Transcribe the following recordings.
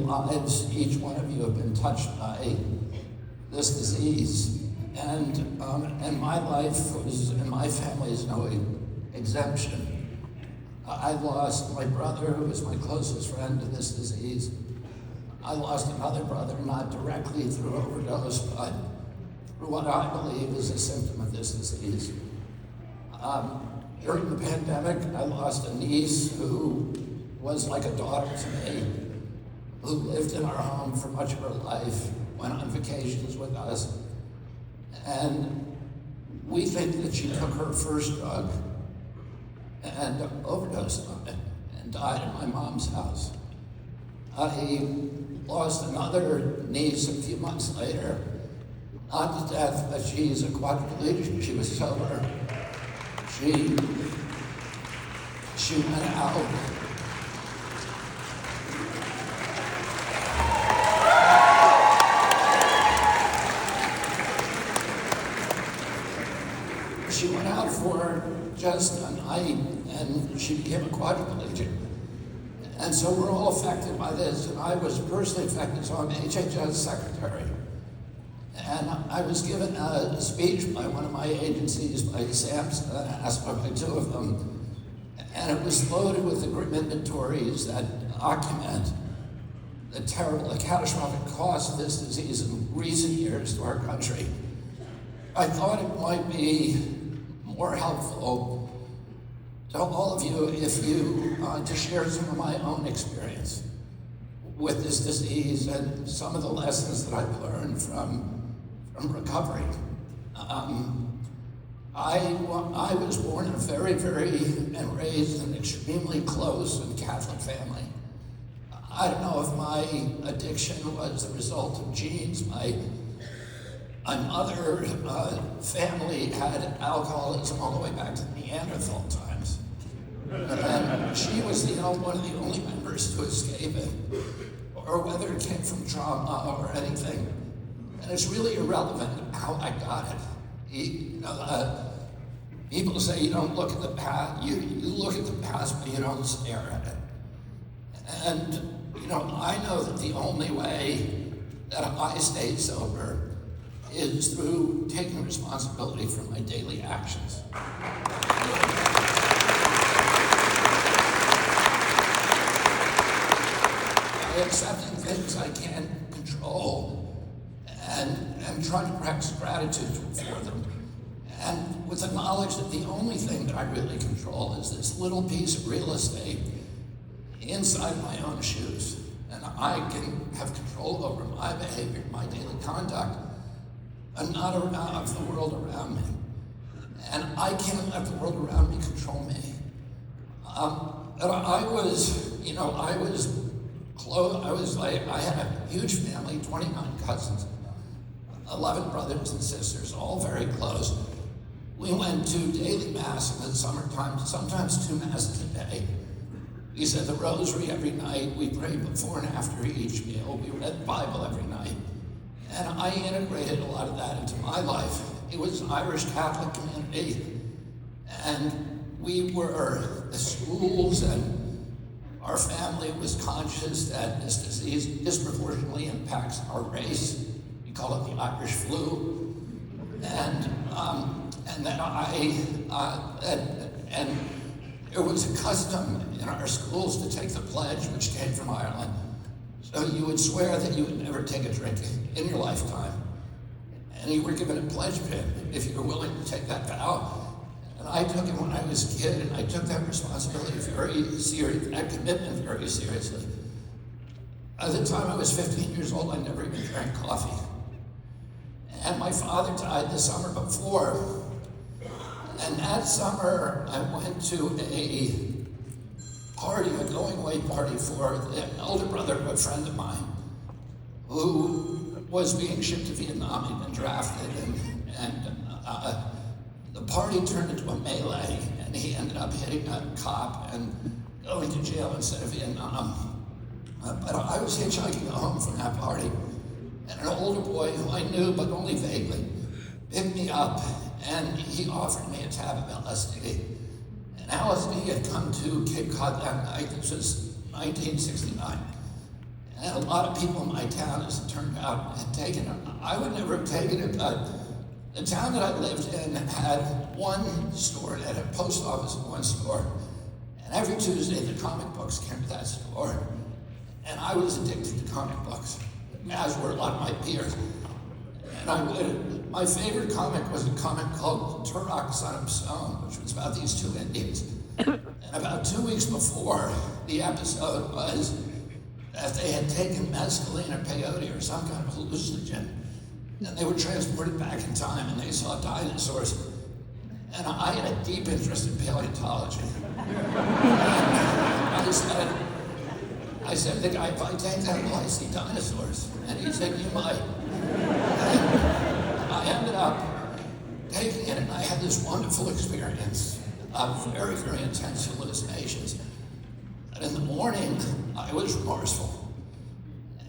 lives, each one of you have been touched by this disease. And my life was, and my family is no exemption. I lost my brother, who was my closest friend to this disease. I lost another brother, not directly through overdose, but through what I believe is a symptom of this disease. During the pandemic, I lost a niece who was like a daughter to me, who lived in our home for much of her life, went on vacations with us, and we think that she took her first drug and overdosed on it and died in my mom's house. I lost another niece a few months later, not to death, but she's a quadriplegic. She was sober. She went out. She went out for just a night, and she became a quadriplegic. And so we're all affected by this, and I was personally affected, so I'm HHS secretary. And I was given a speech by one of my agencies, by SAMS, asked by two of them, and it was loaded with inventories that document the terrible, the catastrophic cost of this disease in recent years to our country. I thought it might be more helpful to all of you if you, to share some of my own experience with this disease and some of the lessons that I've learned from recovery. I was born in a very, and raised in an extremely close and Catholic family. I don't know if my addiction was the result of genes. My mother family had alcoholism all the way back to the Neanderthal times. And she was one of the only members to escape it, or whether it came from trauma or anything. And it's really irrelevant how I got it. People say you don't look at the past, you look at the past, but you don't stare at it. And I know that the only way that I stay sober is through taking responsibility for my daily actions. By accepting things I can't control and trying to practice gratitude for them. And with the knowledge that the only thing that I really control is this little piece of real estate inside my own shoes. And I can have control over my behavior, my daily conduct, and not of the world around me. And I can't let the world around me control me. But I was close. I had a huge family, 29 cousins, 11 brothers and sisters, all very close. We went to daily mass in the summertime, sometimes 2 masses a day. We said the rosary every night. We prayed before and after each meal. We read the Bible every night. And I integrated a lot of that into my life. It was an Irish Catholic community. And the schools and our family was conscious that this disease disproportionately impacts our race. We call it the Irish flu. And there was a custom in our schools to take the pledge, which came from Ireland. So you would swear that you would never take a drink in your lifetime. And you were given a pledge pin if you were willing to take that vow. And I took it when I was a kid, and I took that responsibility very seriously, that commitment very seriously. By the time I was 15 years old, I never even drank coffee. And my father died the summer before. And that summer, I went to a party, a going-away party for the elder brother of a friend of mine who was being shipped to Vietnam. He'd been drafted, and the party turned into a melee, and he ended up hitting a cop and going to jail instead of Vietnam. But I was hitchhiking home from that party, and an older boy who I knew but only vaguely picked me up, and he offered me a tab of LSD. And LSD had come to Cape Cod that night. This was 1969. And a lot of people in my town, as it turned out, had taken it. I would never have taken it, but the town that I lived in had one store. It had a post office and one store. And every Tuesday, the comic books came to that store. And I was addicted to comic books, as were a lot of my peers. And my favorite comic was a comic called Turok, Son of Stone, which was about these two Indians. And about 2 weeks before the episode was that they had taken mescaline or peyote or some kind of hallucinogen, and they were transported back in time, and they saw dinosaurs. And I had a deep interest in paleontology. And I said, the guy, if I take that, will I see dinosaurs? And he said, you might. And I ended up taking it, and I had this wonderful experience of very, very intense hallucinations. And in the morning, I was remorseful.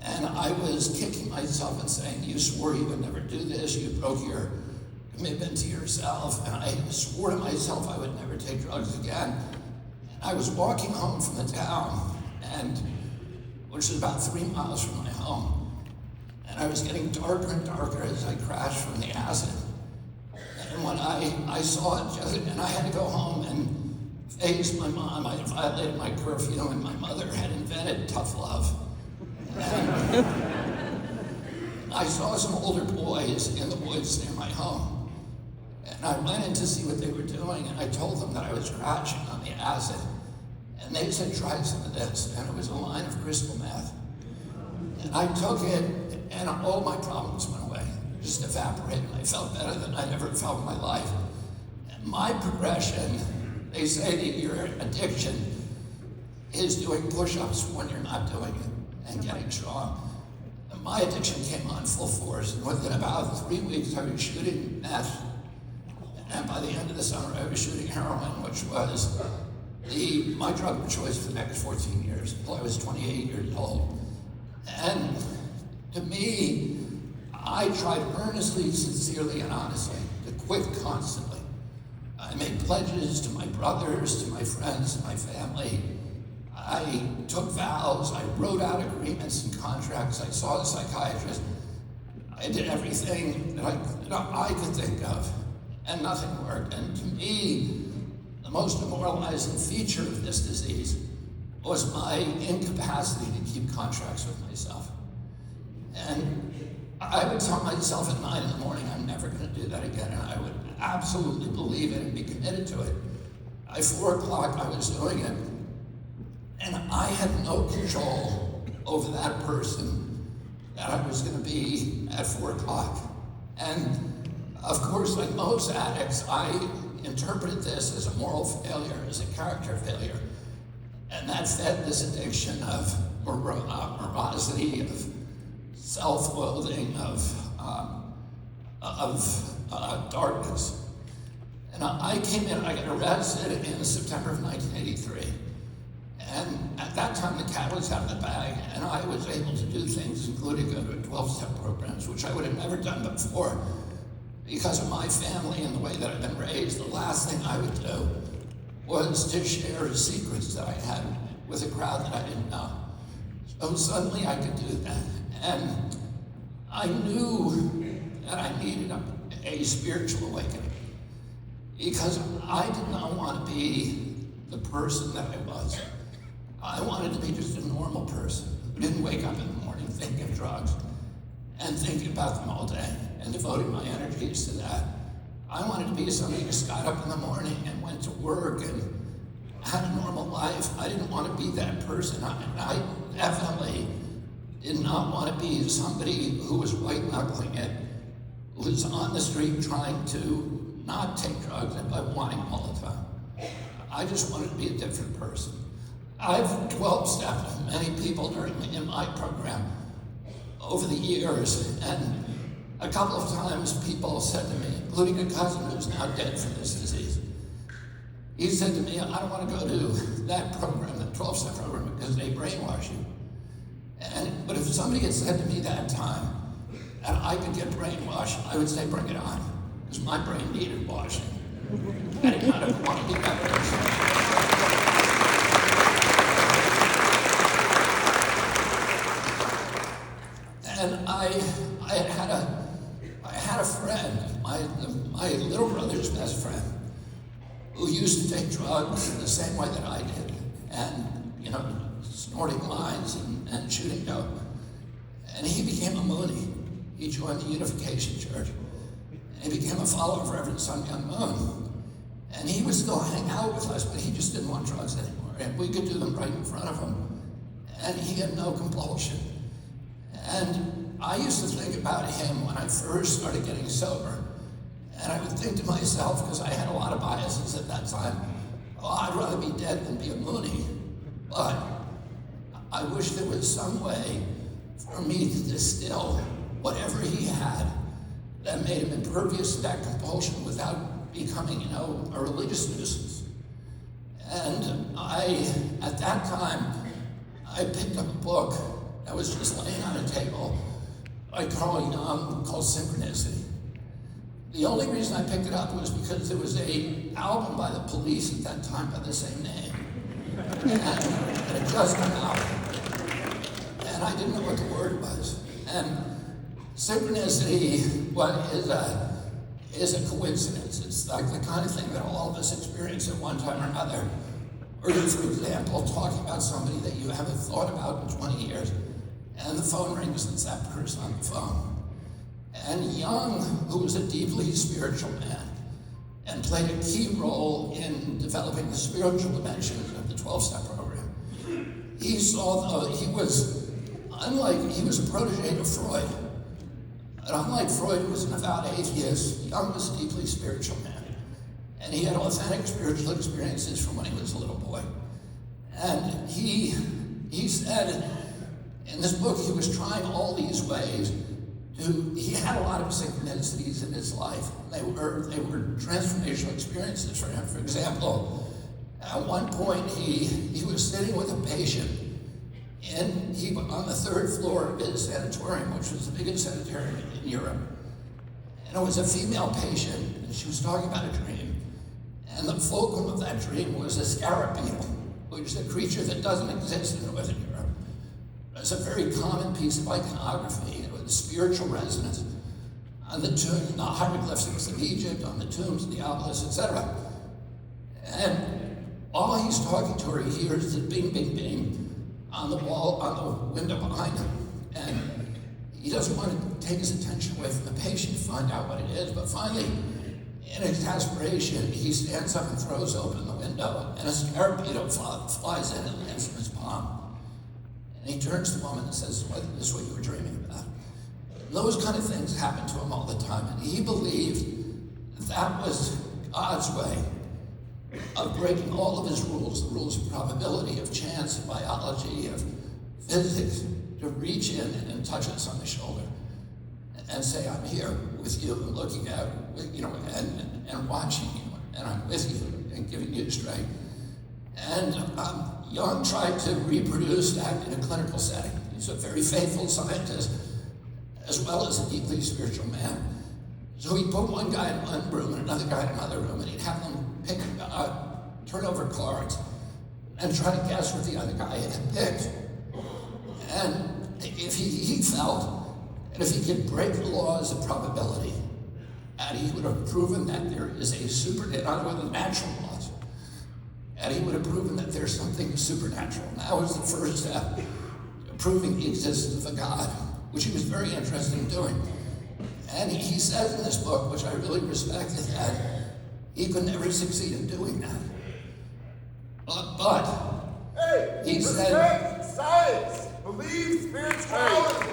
And I was kicking myself and saying, you swore you would never do this, you broke your commitment to yourself, and I swore to myself I would never take drugs again. And I was walking home from the town, which is about 3 miles from my home, and I was getting darker and darker as I crashed from the acid. And when I saw it, and I had to go home and face my mom. I violated my curfew, and my mother had invented tough love. And I saw some older boys in the woods near my home, and I went in to see what they were doing, and I told them that I was crashing on the acid. And they said, try some of this, and it was a line of crystal meth. And I took it, and all my problems went away, just evaporated. I felt better than I'd ever felt in my life. And my progression, they say that your addiction is doing push-ups when you're not doing it and getting strong. And my addiction came on full force, and within about 3 weeks I was shooting meth, and by the end of the summer I was shooting heroin, which was my drug of choice for the next 14 years, until I was 28 years old. And to me, I tried earnestly, sincerely, and honestly to quit constantly. I made pledges to my brothers, to my friends, to my family. I took vows, I wrote out agreements and contracts, I saw a psychiatrist. I did everything that I could think of, and nothing worked. And to me, the most demoralizing feature of this disease was my incapacity to keep contracts with myself. And I would tell myself at 9 in the morning, I'm never going to do that again, and I would absolutely believe it and be committed to it. By 4 o'clock, I was doing it, and I had no control over that person that I was going to be at 4 o'clock. And of course, like most addicts, I interpreted this as a moral failure, as a character failure. And that fed this addiction of morosity, of self-loathing, of darkness. And I came in, I got arrested in September of 1983. And at that time, the cat was out of the bag, and I was able to do things, including go to 12-step programs, which I would have never done before. Because of my family and the way that I've been raised, the last thing I would do was to share secrets that I had with a crowd that I didn't know. So suddenly I could do that. And I knew that I needed a spiritual awakening, because I did not want to be the person that I was. I wanted to be just a normal person who didn't wake up in the morning thinking of drugs and thinking about them all day and devoting my energies to that. I wanted to be somebody who just got up in the morning and went to work and had a normal life. I didn't want to be that person. I definitely did not want to be somebody who was white-knuckling it, who was on the street trying to not take drugs but wanting them all the time. I just wanted to be a different person. I've 12-stepped many people in my program over the years, and a couple of times people said to me, including a cousin who's now dead from this disease, he said to me, I don't want to go to that program, the 12-step program, because they brainwash you. But if somebody had said to me that time, and I could get brainwashed, I would say, bring it on, because my brain needed washing. I did not want to be that person. I had a friend, my little brother's best friend, who used to take drugs the same way that I did, and, snorting lines and shooting dope. And he became a Mooney. He joined the Unification Church. And he became a follower of Reverend Sun Myung Moon. And he would still hang out with us, but he just didn't want drugs anymore. And we could do them right in front of him. And he had no compulsion. And I used to think about him when I first started getting sober. And I would think to myself, because I had a lot of biases at that time, I'd rather be dead than be a Mooney. But I wish there was some way for me to distill whatever he had that made him impervious to that compulsion without becoming, a religious nuisance. And at that time, I picked up a book that was just laying on a table by Carl Jung called Synchronicity. The only reason I picked it up was because there was an album by the Police at that time by the same name. And it had just come out. And I didn't know what the word was. And synchronicity is a coincidence. It's like the kind of thing that all of us experience at one time or another. Or you, for example, talking about somebody that you haven't thought about in 20 years, and the phone rings and it's that person on the phone. And Jung, who was a deeply spiritual man, and played a key role in developing the spiritual dimensions of the 12-step program, he was a protege of Freud. And unlike Freud, who was an avowed atheist, Jung was a deeply spiritual man. And he had authentic spiritual experiences from when he was a little boy. And he said in this book he was trying all these ways he had a lot of synchronicities in his life. They were transformational experiences for him. For example, at one point he was sitting with a patient on the third floor of his sanatorium, which was the biggest sanatorium in Europe. And it was a female patient, and she was talking about a dream. And the fulcrum of that dream was a scarab beetle, which is a creature that doesn't exist in Northern Europe. It's a very common piece of iconography with spiritual resonance on the hieroglyphics of Egypt, on the tombs, the obelisks, etc. And while he's talking to her, he hears the bing, bing, bing on the wall, on the window behind him. And he doesn't want to take his attention away from the patient to find out what it is, but finally, in exasperation, he stands up and throws open the window, and a scarab beetle flies in and lands in his palm. And he turns to the woman and says, "This is what you were dreaming about." And those kind of things happen to him all the time, and he believed that was God's way of breaking all of his rules, the rules of probability, of chance, of biology, of physics, to reach in and touch us on the shoulder and say, "I'm here with you and looking at, and watching you, and I'm with you and giving you strength." And Jung tried to reproduce that in a clinical setting. He's a very faithful scientist, as well as a deeply spiritual man. So he put one guy in one room and another guy in another room, and he'd have them turn over cards and try to guess what the other guy had picked. And if he felt that if he could break the laws of probability, and he would have proven that there is in other words, natural laws, and he would have proven that there's something supernatural. And that was the first step, proving the existence of a God, which he was very interested in doing. And he says in this book, which I really respected, that he could never succeed in doing that. But he said, science, believe spirituality.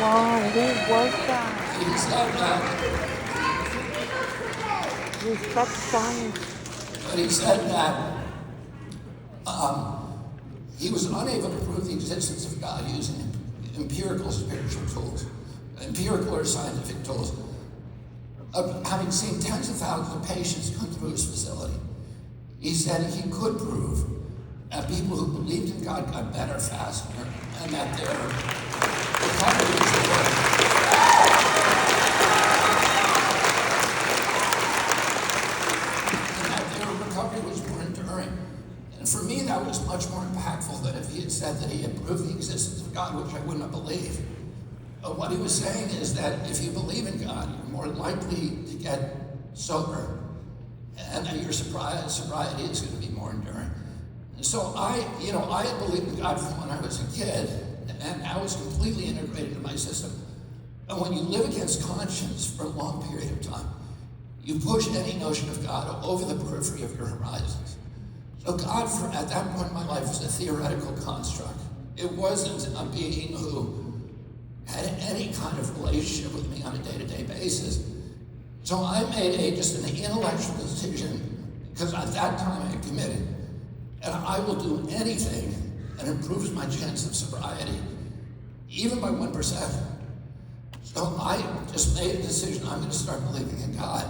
Wow, who was that? he said that, Respect science. but he said that he was unable to prove the existence of God using empirical spiritual tools, empirical or scientific tools. Having seen tens of thousands of patients come through his facility, he said he could prove that people who believed in God got better faster, and that their recovery was more enduring. said that he had proved the existence of God, which I wouldn't have believed. But what he was saying is that if you believe in God, you're more likely to get sober, and that your sobriety is going to be more enduring. And so I had believed in God from when I was a kid, and I was completely integrated into my system. And when you live against conscience for a long period of time, you push any notion of God over the periphery of your horizons. So God, at that point in my life, was a theoretical construct. It wasn't a being who had any kind of relationship with me on a day-to-day basis. So I made just an intellectual decision, because at that time I had committed, and I will do anything that improves my chance of sobriety, even by 1%. So I just made a decision, I'm going to start believing in God.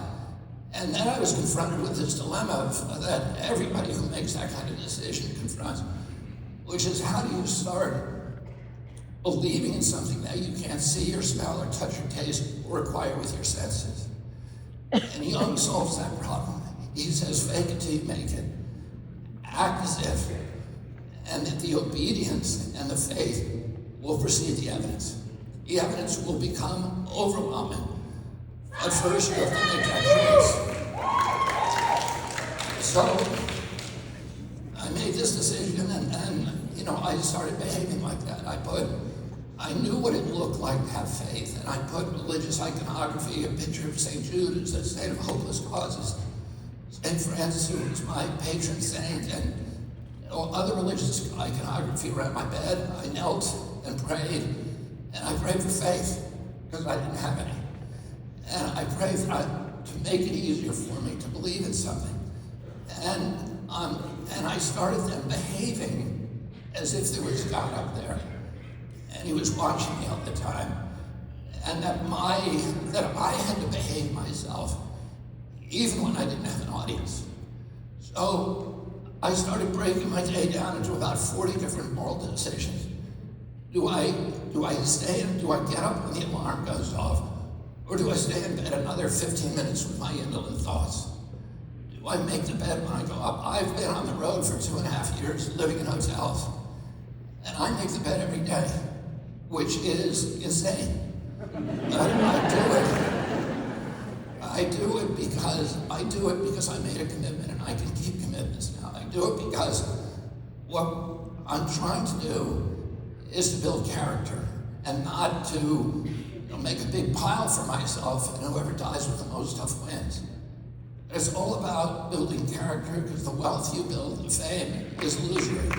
And then I was confronted with this dilemma that everybody who makes that kind of decision confronts, which is, how do you start believing in something that you can't see or smell or touch or taste or acquire with your senses? And Jung solves that problem. He says, fake it till you make it. Act as if. And that the obedience and the faith will precede the evidence. The evidence will become overwhelming. But first, you have to make that choice. So, I made this decision, and I started behaving like that. I knew what it looked like to have faith, and I put religious iconography, a picture of St. Jude as a saint of hopeless causes, St. Francis, who was my patron saint, and other religious iconography around my bed. I knelt and prayed, and I prayed for faith, because I didn't have any. And I prayed to make it easier for me to believe in something. And I started then behaving as if there was God up there, and he was watching me all the time, and that I had to behave myself even when I didn't have an audience. So I started breaking my day down into about 40 different moral decisions. Do I stay and do I get up when the alarm goes off? Or do I stay in bed another 15 minutes with my indolent thoughts? Do I make the bed when I go up? I've been on the road for 2.5 years, living in hotels, and I make the bed every day, which is insane. But I do it because I made a commitment, and I can keep commitments now. I do it because what I'm trying to do is to build character, and not to make a big pile for myself, and whoever dies with the most stuff wins. It's all about building character, because the wealth you build, the fame, is illusory.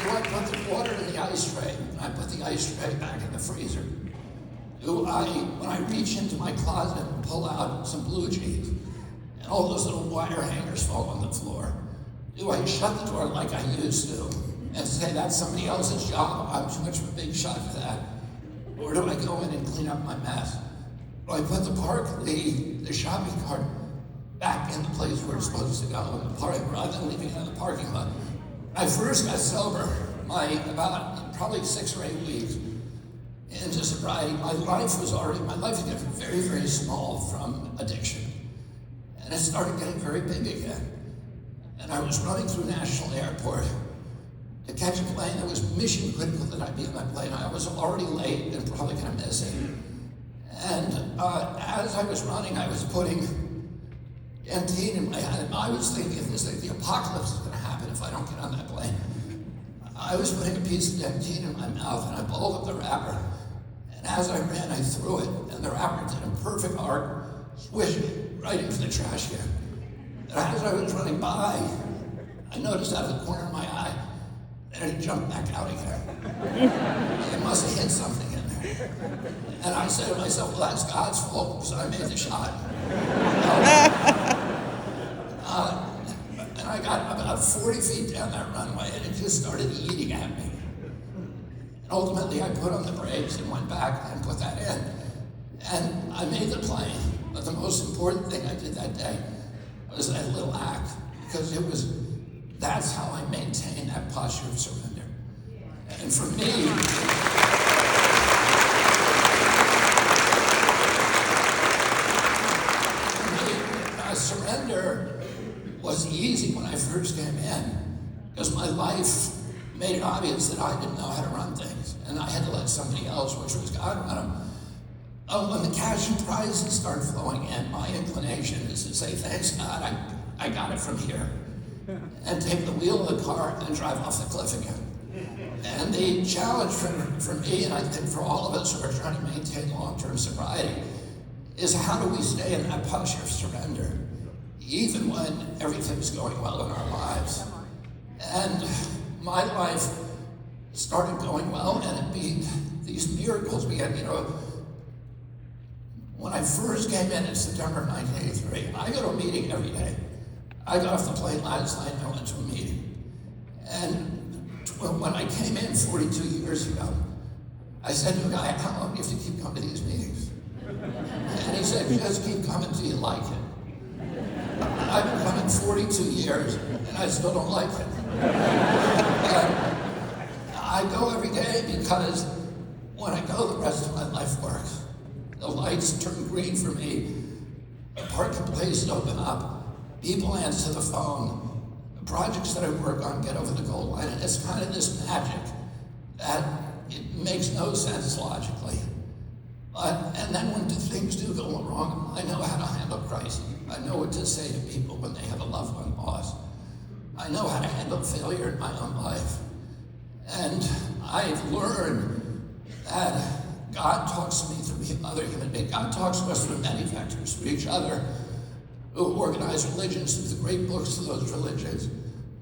I put the water in the ice tray, and I put the ice tray back in the freezer. When I reach into my closet and pull out some blue jeans, and all those little wire hangers fall on the floor, do I shut the door like I used to and say that's somebody else's job, I'm too much of a big shot for that? Or do I go in and clean up my mess? Do I put the shopping cart back in the place where it's supposed to go in the park, rather than leaving it in the parking lot? When I first got sober, about probably 6 or 8 weeks into sobriety, my life had gotten very, very small from addiction. And it started getting very big again. And I was running through National Airport to catch a plane that was mission critical that I be on that plane. I was already late and probably going to miss it. And as I was running, I was putting Dentine in my hand. I was thinking, the apocalypse is going to happen if I don't get on that plane. I was putting a piece of Dentine in my mouth, and I pulled up the wrapper. And as I ran, I threw it, and the wrapper did a perfect arc, swished right into the trash can. And as I was running by, I noticed out of the corner of my eye that it had jumped back out again. It must have hit something in there. And I said to myself, well, that's God's fault, because I made the shot. And I got about 40 feet down that runway, and it just started eating at me. And ultimately, I put on the brakes and went back and put that in. And I made the plane, but the most important thing I did that day was that little act, because that's how I maintain that posture of surrender. And for me, was easy when I first came in because my life made it obvious that I didn't know how to run things, and I had to let somebody else, which was God, run them. When the cash and prizes start flowing in, my inclination is to say, thanks God, I got it from here, and take the wheel of the car and drive off the cliff again. And the challenge for me, and I think for all of us who are trying to maintain long-term sobriety, is how do we stay in that posture of surrender, even when everything's going well in our lives. And my life started going well, and these miracles began, when I first came in September of 1983, I go to a meeting every day. I got off the plane last night and I went to a meeting. And when I came in 42 years ago, I said to a guy, how long do you have to keep coming to these meetings? And he said, just keep coming till you like it. I've been coming 42 years and I still don't like it. I go every day because when I go, the rest of my life works. The lights turn green for me, the parking places open up, people answer the phone, the projects that I work on get over the goal line, and it's kind of this magic that it makes no sense logically. And then when things do go wrong, I know how to handle crises. I know what to say to people when they have a loved one lost. I know how to handle failure in my own life. And I've learned that God talks to me through other human beings. God talks to us through many factors, through each other, through organized religions, through the great books of those religions,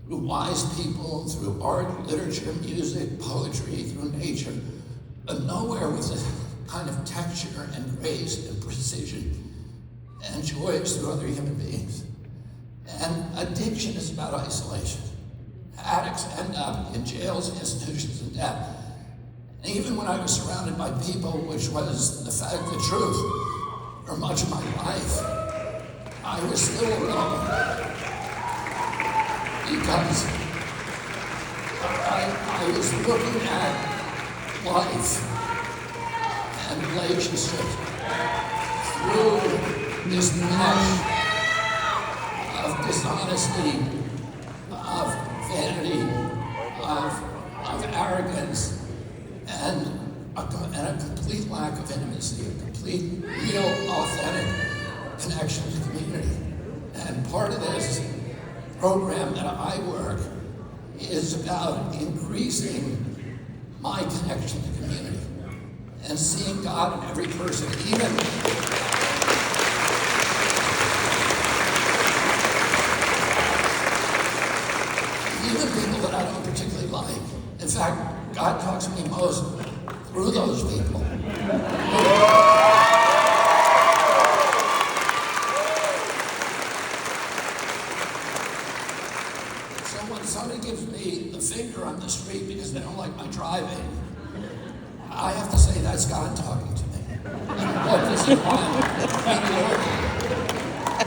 through wise people, through art, literature, music, poetry, through nature, but nowhere with the kind of texture and grace and precision and joy is through other human beings. And addiction is about isolation. Addicts end up in jails, institutions, and death. And even when I was surrounded by people, which was the truth, for much of my life, I was still alone. Because I was looking at life and relationships through this mesh of dishonesty, of vanity, of arrogance, and a complete lack of intimacy, a complete, real, authentic connection to community. And part of this program that I work is about increasing my connection to community and seeing God in every person, even people that I don't particularly like. In fact, God talks to me most through those people. So when somebody gives me the finger on the street because they don't like my driving, I have to say that's God talking to me. What does he want me to learn?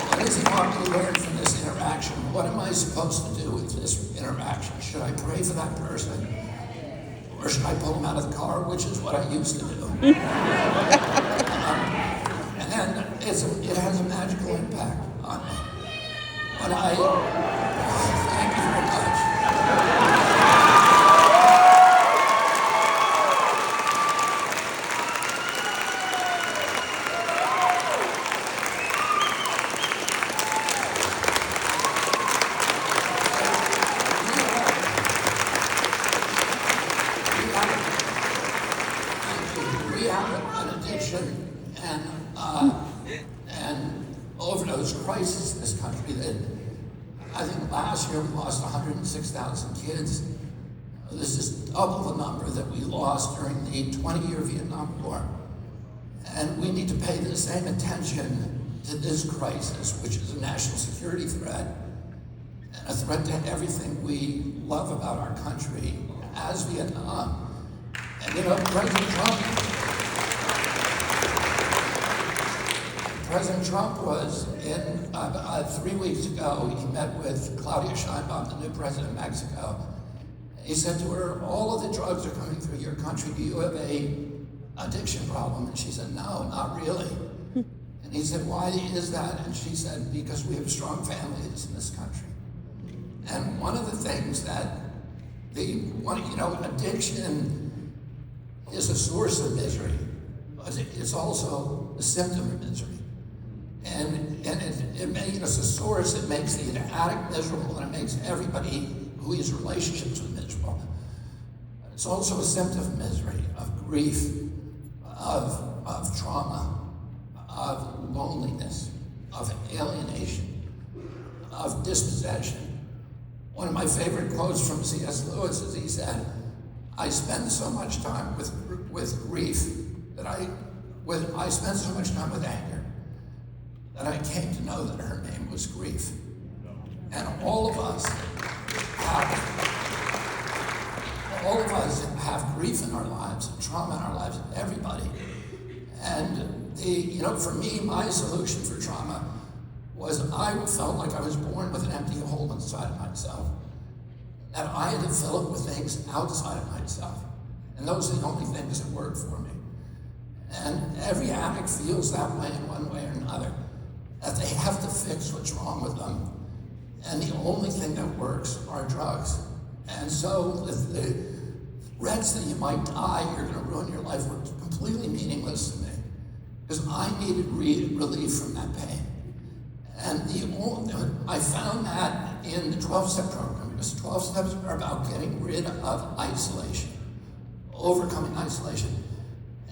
What does he want me to learn from this interaction? What am I supposed to do with this interaction? Should I pray for that person? Or should I pull them out of the car, which is what I used to do? And then it has a magical impact on me. When thank you very much. We have an addiction and overdose crisis in this country that I think last year we lost 106,000 kids. This is double the number that we lost during the 20-year Vietnam War. And we need to pay the same attention to this crisis, which is a national security threat and a threat to everything we love about our country as Vietnam. And President Trump was in, 3 weeks ago, he met with Claudia Sheinbaum, the new president of Mexico. He said to her, all of the drugs are coming through your country. Do you have a addiction problem? And she said, no, not really. And he said, why is that? And she said, because we have strong families in this country. And one of the things that addiction is a source of misery, but it's also a symptom of misery. And it's a source that makes the addict miserable, and it makes everybody who he has relationships with miserable. It's also a symptom of misery, of grief, of trauma, of loneliness, of alienation, of dispossession. One of my favorite quotes from C.S. Lewis is he said, "I spend so much time with grief I spent so much time with anger that I came to know that her name was grief." And all of us have grief in our lives, and trauma in our lives, everybody. And for me, my solution for trauma was I felt like I was born with an empty hole inside of myself, that I had to fill it with things outside of myself. And those are the only things that worked for me. And every addict feels that way in one way or another, that they have to fix what's wrong with them. And the only thing that works are drugs. And so the threats that you might die, you're going to ruin your life, were completely meaningless to me, because I needed relief from that pain. And I found that in the 12-step program, because 12 steps are about getting rid of isolation, overcoming isolation,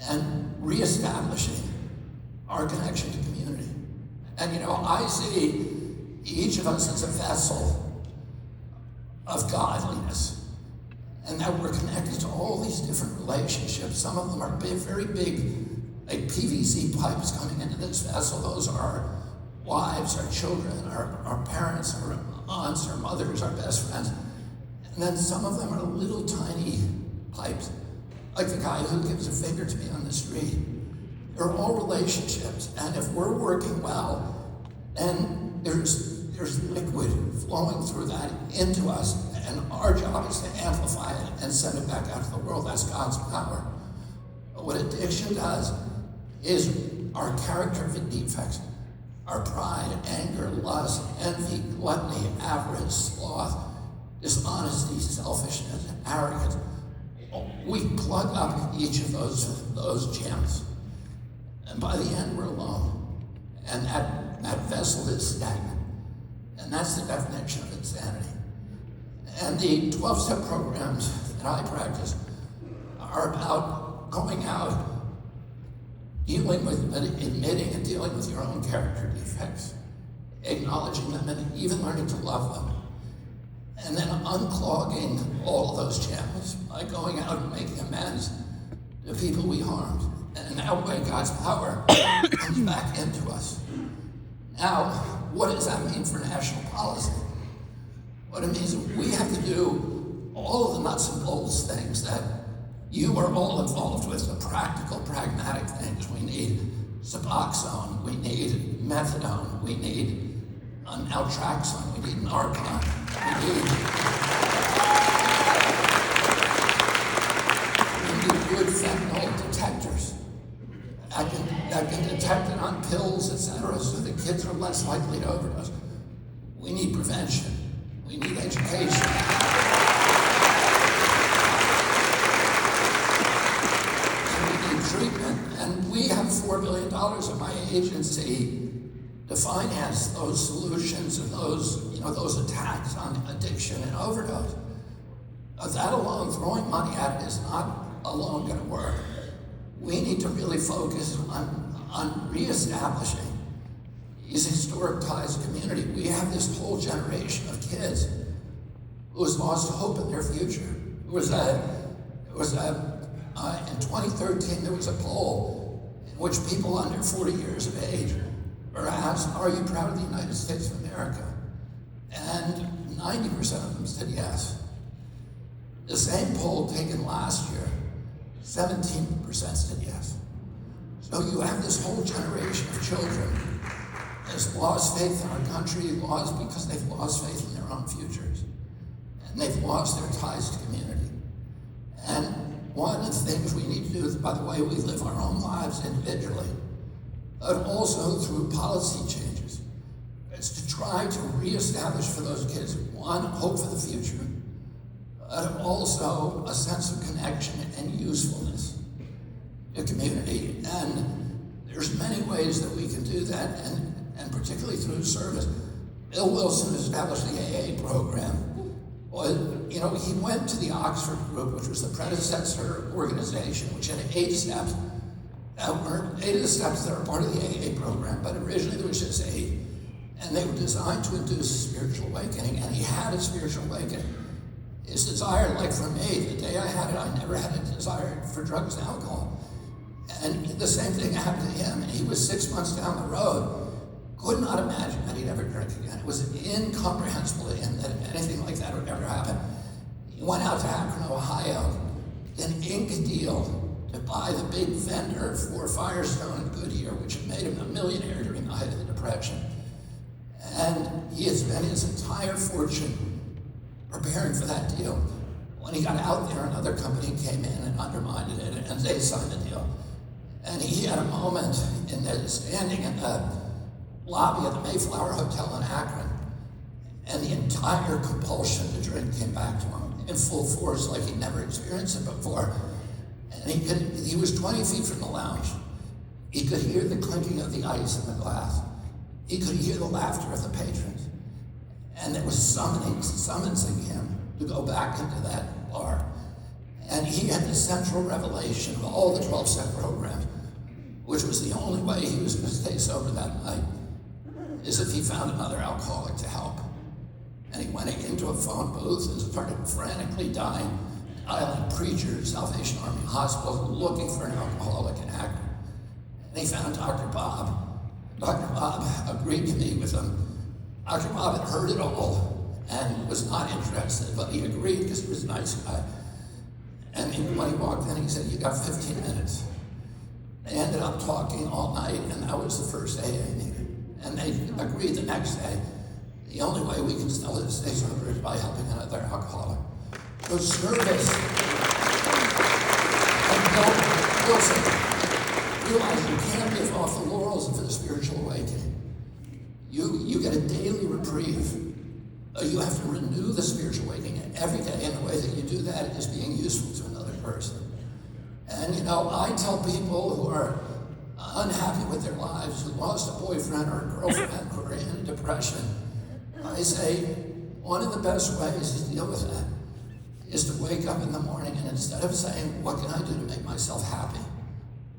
and reestablishing our connection to community. And I see each of us as a vessel of godliness, and that we're connected to all these different relationships. Some of them are very big, like PVC pipes coming into this vessel. Those are our wives, our children, our parents, our aunts, our mothers, our best friends. And then some of them are little tiny pipes, like the guy who gives a finger to me on the street. They're all relationships, and if we're working well, then there's liquid flowing through that into us, and our job is to amplify it and send it back out to the world. That's God's power. But what addiction does is our character defects, our pride, anger, lust, envy, gluttony, avarice, sloth, dishonesty, selfishness, arrogance. We plug up each of those gems, and by the end we're alone, and that vessel is stagnant. And that's the definition of insanity. And the 12-step programs that I practice are about going out, dealing with, admitting and dealing with your own character defects, acknowledging them, and even learning to love them. And then unclogging all of those channels by going out and making amends to people we harmed. And that way God's power comes back into us. Now, what does that mean for national policy? What it means is we have to do all of the nuts and bolts things that you are all involved with, the practical, pragmatic things. We need Suboxone, we need methadone, we need naltrexone, we need Narcan, we need good fentanyl detectors that can detect it on pills, etc., so the kids are less likely to overdose. We need prevention. We need education. And we need treatment. And we have $4 billion in my agency to finance those solutions and those attacks on addiction and overdose. That alone, throwing money at it, is not alone going to work. We need to really focus on reestablishing these historic ties to community. We have this whole generation of kids who has lost hope in their future. In 2013, there was a poll in which people under 40 years of age were asked, "Are you proud of the United States of America?" And 90% of them said yes. The same poll taken last year, 17% said yes. So you have this whole generation of children that's lost faith in our country, lost because they've lost faith in their own futures. And they've lost their ties to community. And one of the things we need to do is, by the way, we live our own lives individually, but also through policy changes, is to try try to reestablish for those kids, one, hope for the future, but also a sense of connection and usefulness to community. And there's many ways that we can do that, and particularly through service. Bill Wilson established the AA program. Well, you know, he went to the Oxford Group, which was the predecessor organization, which had 8 steps. Were 8 of the steps that are part of the AA program, but originally there was just 8. And they were designed to induce spiritual awakening, and he had a spiritual awakening. His desire, like for me, the day I had it, I never had a desire for drugs and alcohol. And the same thing happened to him, and he was 6 months down the road, could not imagine that he'd ever drink again. It was incomprehensible to him that anything like that would ever happen. He went out to Akron, Ohio, and inked a deal to buy the big vendor for Firestone and Goodyear, which had made him a millionaire during the height of the Depression. And he had spent his entire fortune preparing for that deal. When he got out there, another company came in and undermined it, and they signed the deal. And he had a moment standing in the lobby of the Mayflower Hotel in Akron, and the entire compulsion to drink came back to him in full force, like he'd never experienced it before. And he was 20 feet from the lounge. He could hear the clinking of the ice in the glass. He could hear the laughter of the patrons. And it was summoning him to go back into that bar. And he had the central revelation of all the 12-step programs, which was the only way he was going to stay sober that night, is if he found another alcoholic to help. And he went into a phone booth and started frantically dialing preachers, Salvation Army hospitals, looking for an alcoholic in Akron. And he found Dr. Bob. Dr. Bob agreed to meet with him. Dr. Bob had heard it all and was not interested, but he agreed because he was a nice guy. And when he walked in, he said, "You got 15 minutes." They ended up talking all night, and that was the first AA meeting. And they agreed the next day, the only way we can still stay sober is by helping another alcoholic. So service, and Bill Wilson realized you can't live off the laurels of the spiritual awakening. You get a daily reprieve. You have to renew the spiritual awakening every day, and the way that you do that is being useful to another person. And you know, I tell people who are unhappy with their lives, who lost a boyfriend or a girlfriend, who are in depression, I say, one of the best ways to deal with that is to wake up in the morning and instead of saying, what can I do to make myself happy?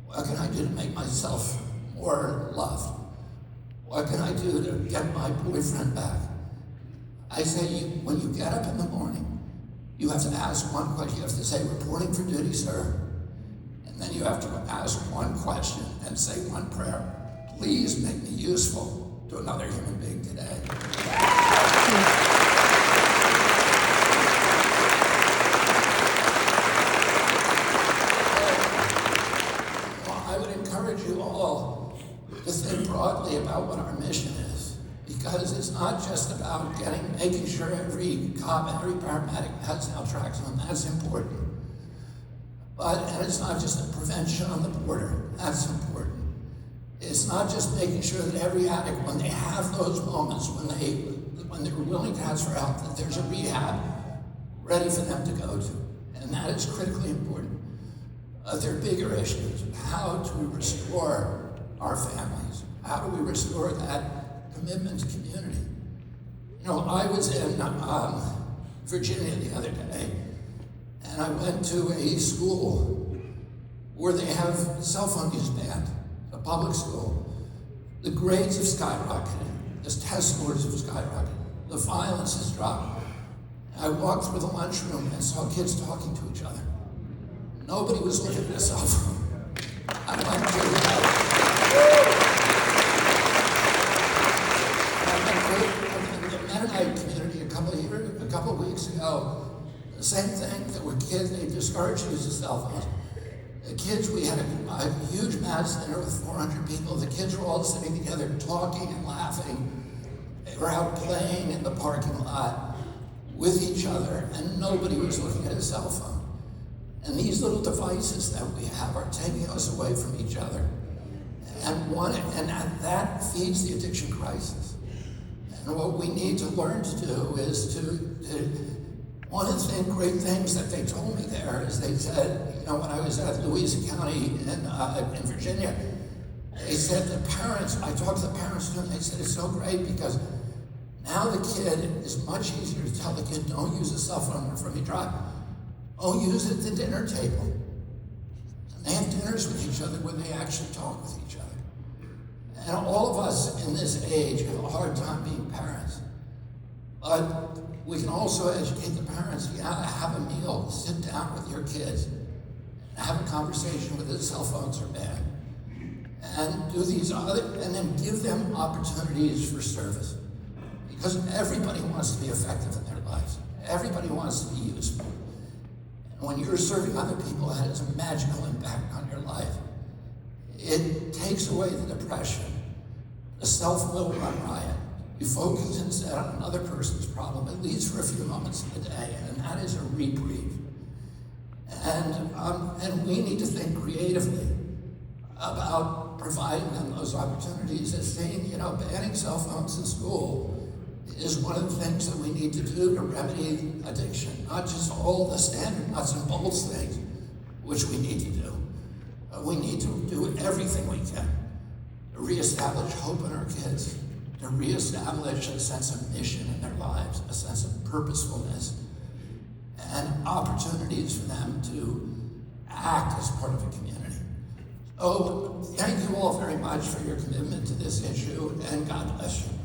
What can I do to make myself more loved? What can I do to get my boyfriend back? I say, when you get up in the morning, you have to ask one question. You have to say, reporting for duty, sir. And then you have to ask one question and say one prayer. Please make me useful to another human being today. I would encourage you all to think broadly about what our mission is, because it's not just about making sure every cop, every paramedic has naltrexone. That's important. And it's not just the prevention on the border. That's important. It's not just making sure that every addict, when they have those moments, when they're willing to ask for help, that there's a rehab ready for them to go to. And that is critically important. There are bigger issues. How do we restore our families? How do we restore that commitment to community? You know, I was in Virginia the other day, and I went to a school where they have cell phone use banned, a public school. The grades have skyrocketed, the test scores have skyrocketed, the violence has dropped. I walked through the lunchroom and saw kids talking to each other. Nobody was looking at a cell phone. I went to the Mennonite community a couple of weeks ago. The same thing, that were kids, they discouraged use of cell phones. The kids, we had a huge mass dinner with 400 people. The kids were all sitting together talking and laughing. They were out playing in the parking lot with each other, and nobody was looking at a cell phone. And these little devices that we have are taking us away from each other. And that feeds the addiction crisis. And what we need to learn to do is one of the great things that they told me there is they said, when I was at Louisa County in Virginia, they said the parents, I talked to the parents too, and they said it's so great because now the kid is much easier to tell the kid, don't use a cell phone before you drive. Oh, use it at the dinner table. And they have dinners with each other where they actually talk with each other. And all of us in this age have a hard time being parents. But we can also educate the parents. You gotta have a meal, sit down with your kids, and have a conversation with the cell phones are bad. And do these and then give them opportunities for service. Because everybody wants to be effective in their lives. Everybody wants to be useful. And when you're serving other people, that has a magical impact on your life. It takes away the depression. The self will run riot. You focus instead on another person's problem, at least for a few moments of the day, and that is a reprieve. And we need to think creatively about providing them those opportunities as saying, banning cell phones in school is one of the things that we need to do to remedy addiction, not just all the standard nuts and bolts things, which we need to do. We need to do everything we can to reestablish hope in our kids, to reestablish a sense of mission in their lives, a sense of purposefulness, and opportunities for them to act as part of a community. So, thank you all very much for your commitment to this issue, and God bless you.